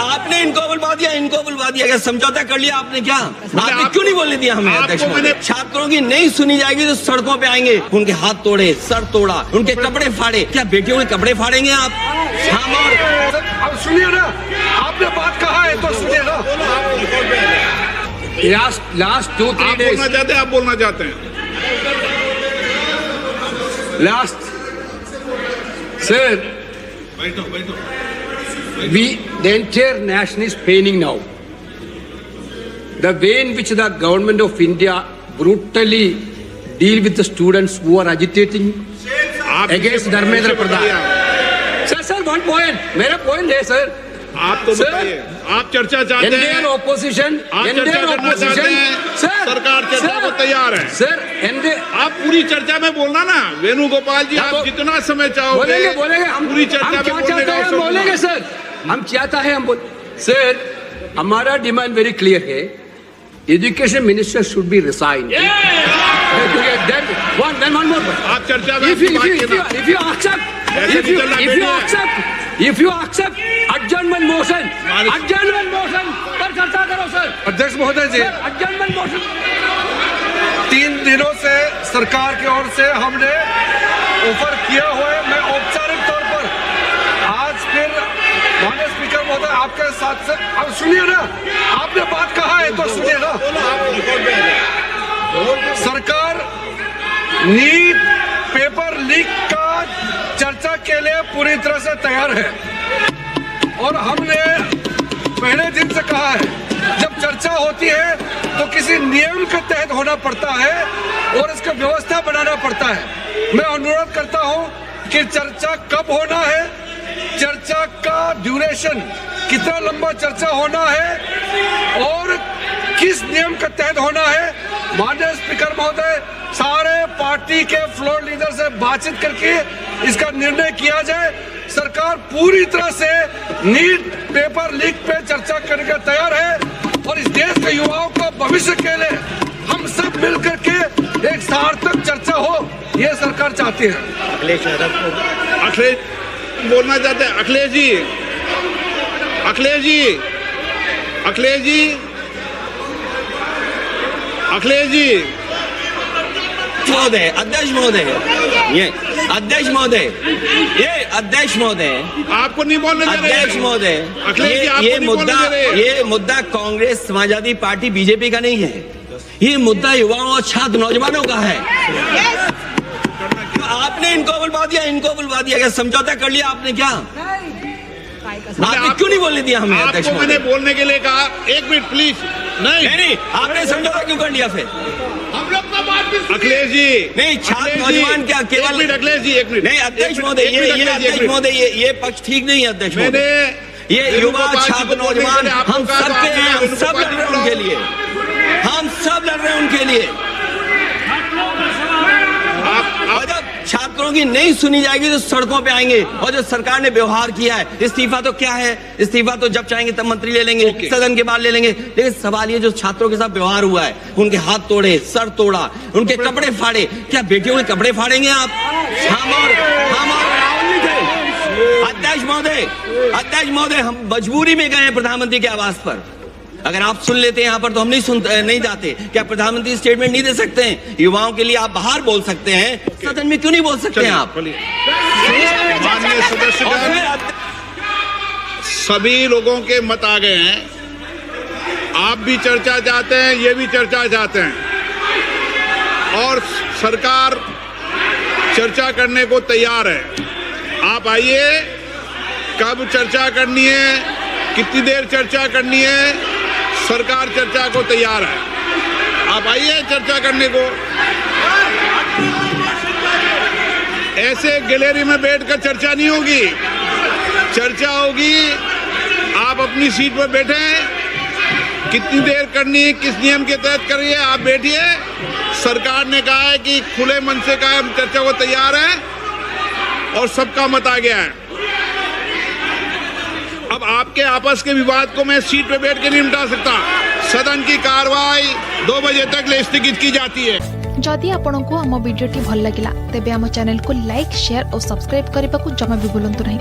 आपने इनको बुलवा दिया क्या समझौता कर लिया आपने क्या? आपने क्यों नहीं बोलने दिया हमें? अध्यक्ष महोदय, छात्रों की नहीं सुनी जाएगी तो सड़कों पे आएंगे, उनके हाथ तोड़े, सर तोड़ा, उनके कपड़े फाड़े। क्या बेटियों के कपड़े फाड़ेंगे आप? हम और अब सुनिए ना, आपने बात कहा है तो सुनिए ना। लास्ट 2-3 days आप बोलना चाहते हैं last sir the entire nation is paining now. The way in which the government of India brutally deal with the students who are agitating against Dharmendra Pradhan. Sir, one point. मेरा point है sir. आप तो बताइए, आप चर्चा चाहते हैं? Indian opposition, सरकार चर्चा को तैयार है। सर, आप पूरी चर्चा में बोलना ना, वेणुगोपाल जी, आप जितना समय चाहोगे बोलेंगे हम पूरी चर्चा में बोलेंगे सर। हम चाहता है हम सर, हमारा डिमांड वेरी क्लियर है। Education minister should be resign. आप चर्चा में if you accept adjournment motion पर चर्चा करो सर। अध्यक्ष महोदय जी, adjournment motion 3 दिनों से सरकार की ओर से हमने ऑफर किया हुआ है। मैं औपचारिक तौर पर आज फिर माननीय स्पीकर महोदय आपके साथ से, अब सुनिए ना, आपने बात कहा है तो सुनिए ना। सरकार नीट पेपर लीक का चर्चा के लिए पूरी तरह से तैयार है और हमने पहले दिन से कहा है, जब चर्चा होती है तो किसी नियम के तहत होना पड़ता है और इसका व्यवस्था बनाना पड़ता है। मैं अनुरोध करता हूं कि चर्चा कब होना है, चर्चा का ड्यूरेशन, कितना लंबा चर्चा होना है और किस नियम के तहत होना है। माननीय स्पीकर महोदय, सारे पार्टी के फ्लोर लीडर से बातचीत करके इसका निर्णय किया जाए। सरकार पूरी तरह से नीट पेपर लीक पे चर्चा करने का तैयार है और इस देश के युवाओं का भविष्य के लिए हम सब मिलकर के एक सार्थक चर्चा हो, ये सरकार चाहती है। अखिलेश बोलना चाहते हैं। अखिलेश जी, महोदय, अध्यक्ष महोदय, आपको नहीं बोलने दे रहे। अध्यक्ष महोदय, अखिलेश जी, आपको नहीं बोलने दे रहे। ये मुद्दा कांग्रेस, समाजवादी पार्टी, बीजेपी का नहीं है। ये मुद्दा युवाओं और छात्र नौजवानों का है। तो आपने इनको बुलवा दिया क्या समझौता कर लिया आपने क्या? आपने क्यों नहीं बोलने दिया हमें? अध्यक्ष आपको मैंने बोलने के लिए कहा। 1 मिनट प्लीज। नहीं, आपने समझौता क्यों कर लिया फिर? हम लोग का बात भी अखिलेश जी, नहीं, छात्र नौजवान क्या केवल? अखिलेश जी 1 मिनट। नहीं अध्यक्ष महोदय, ये पक्ष ठीक नहीं है अध्यक्ष महोदय। ये युवा छात्र नौजवान हम सबके हैं, हम सब लड़ रहे हैं उनके लिए, हम सब लड़ रहे हैं उनके लिए। और जब छात्रों की नहीं सुनी जाएगी तो सड़कों पे आएंगे। और जो सरकार ने व्यवहार किया है, इस्तीफा तो क्या है, इस्तीफा तो जब चाहेंगे तब मंत्री ले लेंगे, सदन के बाद ले लेंगे। लेकिन सवाल ये जो छात्रों के साथ व्यवहार हुआ है, उनके हाथ तोड़े, सर तोड़ा, उनके कपड़े फाड़े। क्या बेटियों के कपड़े फाड़ेंगे आप? हम और राहुल नहीं थे। अध्यक्ष महोदय, हम मजबूरी में गए हैं प्रधानमंत्री के आवास पर। अगर आप सुन लेते हैं यहाँ पर तो हम नहीं जाते। क्या प्रधानमंत्री स्टेटमेंट नहीं दे सकते हैं? युवाओं के लिए आप बाहर बोल सकते हैं, सदन में क्यों नहीं बोल सकते हैं आप? माननीय सदस्यगण, सभी लोगों के मत आ गए हैं। आप भी चर्चा चाहते हैं, ये भी चर्चा चाहते हैं और सरकार चर्चा करने को तैयार है। आप आइए, कब चर्चा करनी है, कितनी देर चर्चा करनी है, सरकार चर्चा को तैयार है। आप आइए चर्चा करने को। ऐसे गैलरी में बैठकर चर्चा नहीं होगी, चर्चा होगी। आप अपनी सीट पर बैठे, कितनी देर करनी है, किस नियम के तहत करिए, आप बैठिए। सरकार ने कहा है कि खुले मन से कहा, हम चर्चा को तैयार हैं और सबका मत आ गया है। अब आपके आपस के विवाद को मैं सीट पे बैठ के नहीं मिटा सकता। सदन की कार्रवाई 2 बजे तक स्थगित की जाती है। जदि आपंक आम भिडी भल लगा तेब आम चैनल को लाइक, शेयर और सब्सक्राइब करने को जमा भी भूलु नहीं।